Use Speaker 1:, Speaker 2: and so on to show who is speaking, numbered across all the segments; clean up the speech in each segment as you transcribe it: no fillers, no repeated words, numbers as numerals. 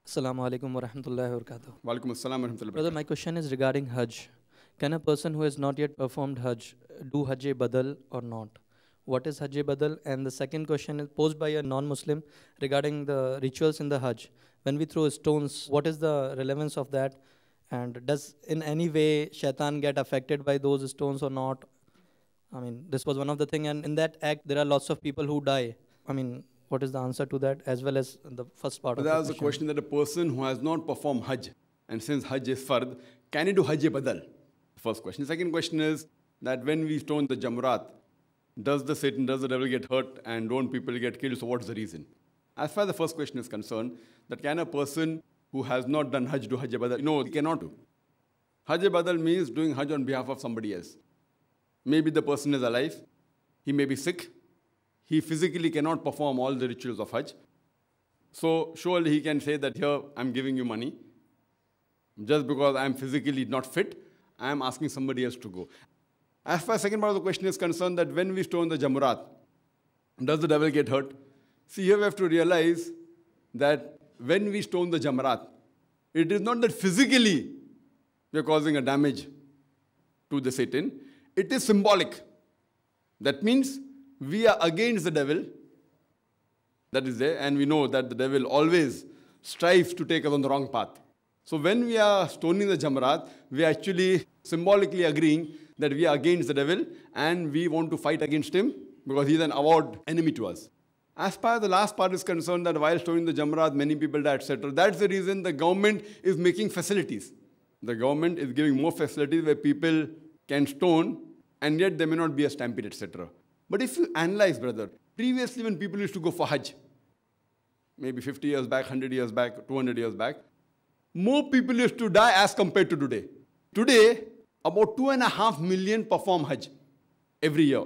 Speaker 1: Assalamu alaikum wa rahmatullahi wa barakatuh.
Speaker 2: Walaikum assalam wa rahmatullahi wa
Speaker 1: Brother, my question is regarding Hajj. Can a person who has not yet performed Hajj do Hajj Badal or not? What is Hajj Badal? And the second question is posed by a non-Muslim regarding the rituals in the Hajj. When we throw stones, what is the relevance of that? And does in any way shaitan get affected by those stones or not? I mean, this was one of the things, and in that act, there are lots of people who die. I mean, what is the answer to that, as well as the first part of the
Speaker 2: There
Speaker 1: question?
Speaker 2: was a question that a person who has not performed Hajj, and since Hajj is fard, can he do Hajj Badal? First question. The second question is that when we stone the Jamaraat, does the devil get hurt, and don't people get killed? So what's the reason? As far as the first question is concerned, that can a person who has not done Hajj do Hajj Badal? No, he cannot do. Hajj Badal means doing Hajj on behalf of somebody else. Maybe the person is alive, he may be sick, he physically cannot perform all the rituals of Hajj. So surely he can say that here I'm giving you money. Just because I'm physically not fit, I'm asking somebody else to go. As far as the second part of the question is concerned, that when we stone the Jamaraat, does the devil get hurt? See, here we have to realize that when we stone the Jamaraat, it is not that physically we are causing a damage to the Satan. It is symbolic. That means we are against the devil. That is there. And we know that the devil always strives to take us on the wrong path. So when we are stoning the Jamaraat, we are actually symbolically agreeing that we are against the devil and we want to fight against him because he is an avowed enemy to us. As far as the last part is concerned, that while stoning the Jamaraat, many people die, etc. That's the reason the government is making facilities. The government is giving more facilities where people can stone and yet there may not be a stampede, etc. But if you analyze, brother, previously when people used to go for Hajj, maybe 50 years back, 100 years back, 200 years back, more people used to die as compared to today. Today, about 2.5 million perform Hajj every year,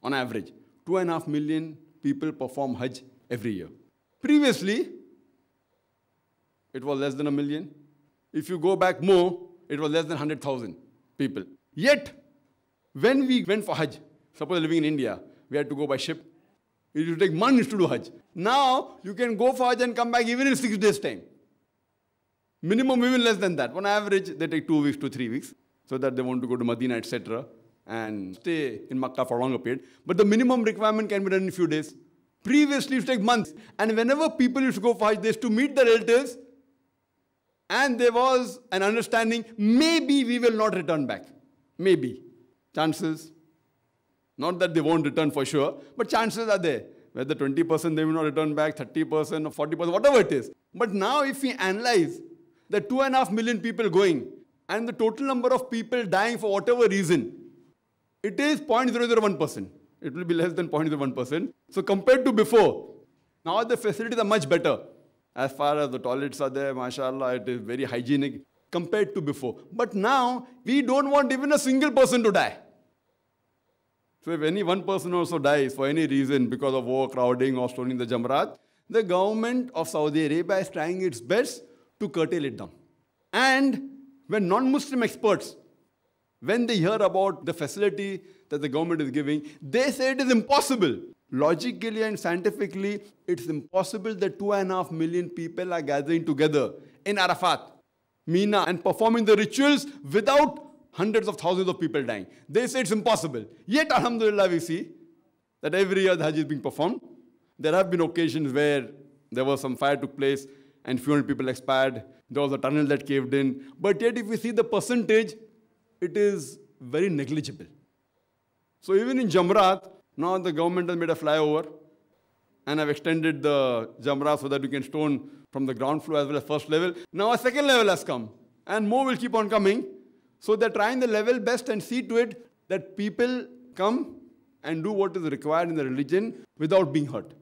Speaker 2: on average. 2.5 million people perform Hajj every year. Previously, it was less than 1 million. If you go back more, it was less than 100,000 people. Yet, when we went for Hajj, suppose living in India, we had to go by ship. It used to take months to do Hajj. Now, you can go for Hajj and come back even in 6 days' time. Minimum even less than that. On average, they take 2 weeks to 3 weeks, so that they want to go to Medina, etc. and stay in Makkah for a longer period. But the minimum requirement can be done in a few days. Previously, it used to take months. And whenever people used to go for Hajj, they used to meet the relatives, and there was an understanding, maybe we will not return back. Maybe. Chances. Not that they won't return for sure, but chances are there. Whether 20% they will not return back, 30% or 40%, whatever it is. But now if we analyze the 2.5 million people going and the total number of people dying for whatever reason, it is 0.001%. It will be less than 0.01%. So compared to before, now the facilities are much better. As far as the toilets are there, mashallah, it is very hygienic compared to before. But now, we don't want even a single person to die. So if any one person also dies for any reason because of overcrowding or stoning the Jamaraat, the government of Saudi Arabia is trying its best to curtail it down. And when non-Muslim experts, when they hear about the facility that the government is giving, they say it is impossible. Logically and scientifically, it's impossible that 2.5 million people are gathering together in Arafat, Mina, and performing the rituals without hundreds of thousands of people dying. They say it's impossible. Yet, alhamdulillah, we see that every year the Hajj is being performed. There have been occasions where there was some fire took place and few hundred people expired. There was a tunnel that caved in. But yet, if we see the percentage, it is very negligible. So even in Jamaraat, now the government has made a flyover and have extended the Jamaraat so that you can stone from the ground floor as well as first level. Now a second level has come and more will keep on coming. So they're trying the level best and see to it that people come and do what is required in the religion without being hurt.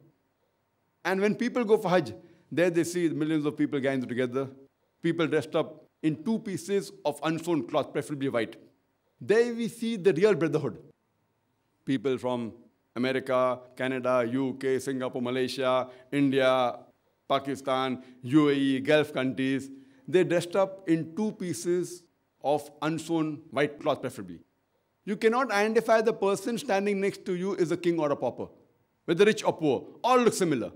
Speaker 2: And when people go for Hajj, there they see millions of people gathering together, people dressed up in 2 pieces of unsewn cloth, preferably white. There we see the real brotherhood. People from America, Canada, UK, Singapore, Malaysia, India, Pakistan, UAE, Gulf countries, they dressed up in 2 pieces of unsewn white cloth preferably. You cannot identify the person standing next to you is a king or a pauper, whether rich or poor. All look similar.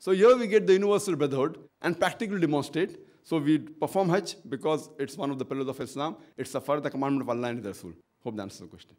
Speaker 2: So here we get the universal brotherhood and practically demonstrate. So we perform Hajj because it's one of the pillars of Islam. It's a fard, the commandment of Allah and His Rasul. Hope that answers the question.